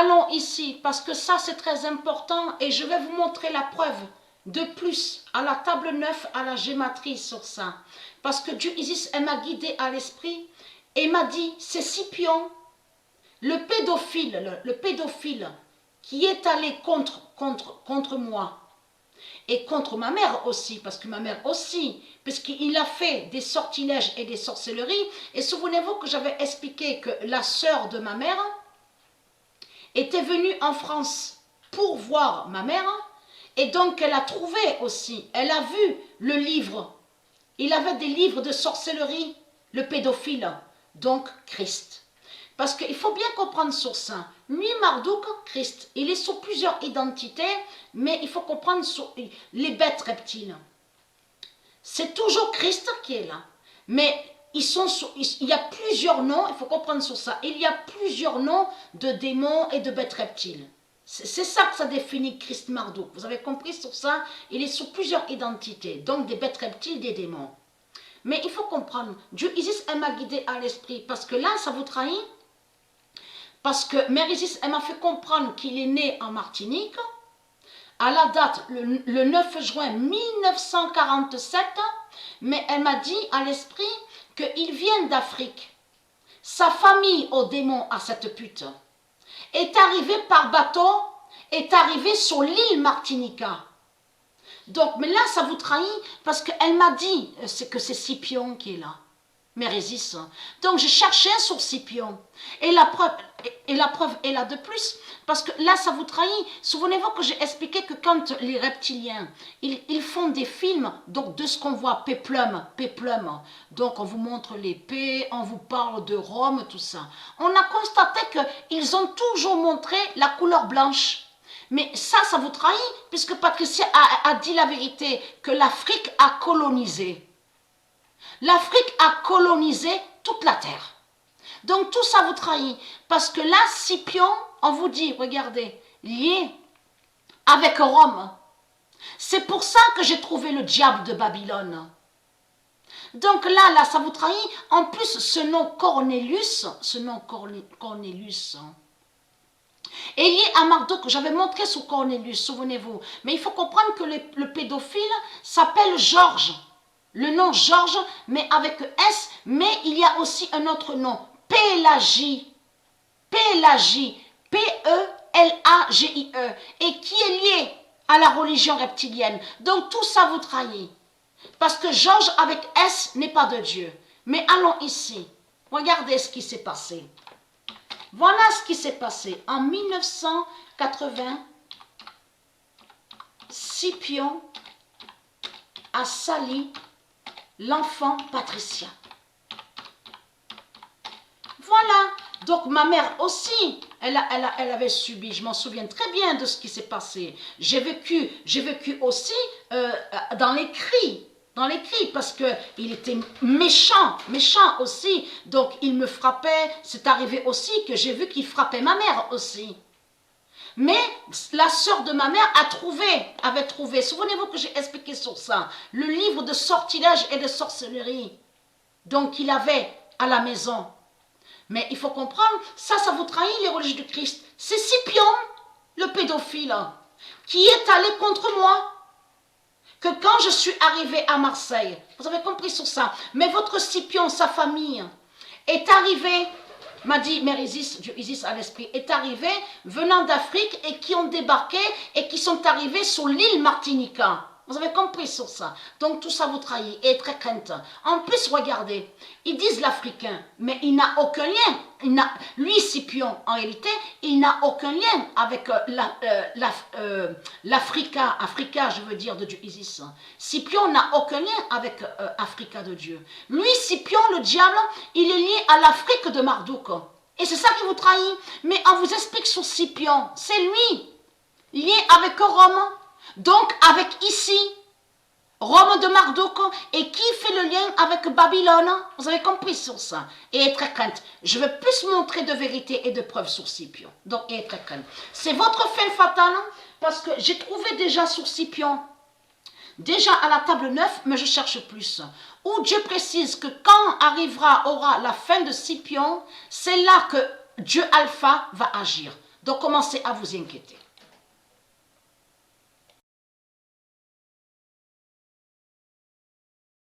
allons ici, parce que ça c'est très important et je vais vous montrer la preuve de plus à la table 9, à la gématrie sur ça. Parce que Dieu Isis, elle m'a guidé à l'esprit et m'a dit, c'est Scipion, le pédophile qui est allé contre moi et contre ma mère aussi, parce que ma mère aussi, puisqu'il a fait des sortilèges et des sorcelleries. Et souvenez-vous que j'avais expliqué que la sœur de ma mère était venue en France pour voir ma mère, et donc elle a trouvé aussi, elle a vu le livre, il avait des livres de sorcellerie, le pédophile, donc Christ. Parce qu'il faut bien comprendre sur ça, lui Marduk, Christ, il est sous plusieurs identités, mais il faut comprendre sur les bêtes reptiles. C'est toujours Christ qui est là, mais il y a plusieurs noms, il faut comprendre sur ça, il y a plusieurs noms de démons et de bêtes reptiles. C'est ça que ça définit Christ Marduk. Vous avez compris sur ça? Il est sous plusieurs identités, donc des bêtes reptiles, des démons. Mais il faut comprendre, Dieu Isis, elle m'a guidé à l'esprit, parce que là, ça vous trahit. Parce que Mère Isis, elle m'a fait comprendre qu'il est né en Martinique, à la date, le 9 juin 1947, mais elle m'a dit à l'esprit qu'il vient d'Afrique. Sa famille au démon, à cette pute, est arrivée par bateau, est arrivée sur l'île Martinica. Donc, mais là, ça vous trahit, parce qu'elle m'a dit que c'est Scipion qui est là. Mère Isis. Donc, je cherchais sur Scipion. Et la preuve est là de plus. Parce que là, ça vous trahit. Souvenez-vous que j'ai expliqué que quand les reptiliens, ils font des films, donc de ce qu'on voit, péplum. Donc, on vous montre l'épée, on vous parle de Rome, tout ça. On a constaté qu'ils ont toujours montré la couleur blanche. Mais ça vous trahit, puisque Patricia a dit la vérité, que l'Afrique a colonisé. L'Afrique a colonisé toute la terre. Donc tout ça vous trahit. Parce que là, Scipion, on vous dit, regardez, lié avec Rome. C'est pour ça que j'ai trouvé le diable de Babylone. Donc là, ça vous trahit. En plus, ce nom Cornelius, est lié à Marduk. J'avais montré sous Cornelius, souvenez-vous. Mais il faut comprendre que le pédophile s'appelle Georges. Le nom Georges, mais avec S, mais il y a aussi un autre nom, Pélagie, P-E-L-A-G-I-E, et qui est lié à la religion reptilienne. Donc tout ça vous trahit. Parce que Georges avec S n'est pas de Dieu. Mais allons ici, regardez ce qui s'est passé. Voilà ce qui s'est passé. En 1980, Scipion a sali l'enfant Patricia. Voilà. Donc ma mère aussi, elle avait subi, je m'en souviens très bien de ce qui s'est passé. J'ai vécu aussi dans les cris, parce qu'il était méchant aussi. Donc il me frappait, c'est arrivé aussi que j'ai vu qu'il frappait ma mère aussi. Mais la sœur de ma mère avait trouvé, souvenez-vous que j'ai expliqué sur ça, le livre de sortilège et de sorcellerie. Donc il avait à la maison. Mais il faut comprendre, ça vous trahit les religions du Christ. C'est Scipion, le pédophile, qui est allé contre moi. Que quand je suis arrivée à Marseille, vous avez compris sur ça, mais votre Scipion, sa famille, est arrivé, m'a dit Mère Isis, Dieu Isis à l'esprit, est arrivé venant d'Afrique et qui ont débarqué et qui sont arrivés sur l'île Martinica. Vous avez compris sur ça. Donc tout ça vous trahit et est très crainte. En plus, regardez, ils disent l'Africain, mais il n'a aucun lien. Lui, Scipion, en réalité, il n'a aucun lien avec l'Africa, je veux dire, de Dieu Isis. Scipion n'a aucun lien avec Africa de Dieu. Lui, Scipion, le diable, il est lié à l'Afrique de Marduk. Et c'est ça qui vous trahit. Mais on vous explique sur Scipion, c'est lui, lié avec Rome. Donc, avec ici, Rome de Marduk, et qui fait le lien avec Babylone. Vous avez compris sur ça. Et être très crainte. Je vais plus montrer de vérité et de preuves sur Scipion. Donc, et être très crainte. C'est votre fin fatale, parce que j'ai trouvé déjà sur Scipion, déjà à la table 9, mais je cherche plus. Où Dieu précise que quand aura la fin de Scipion, c'est là que Dieu Alpha va agir. de commencer à vous inquiéter.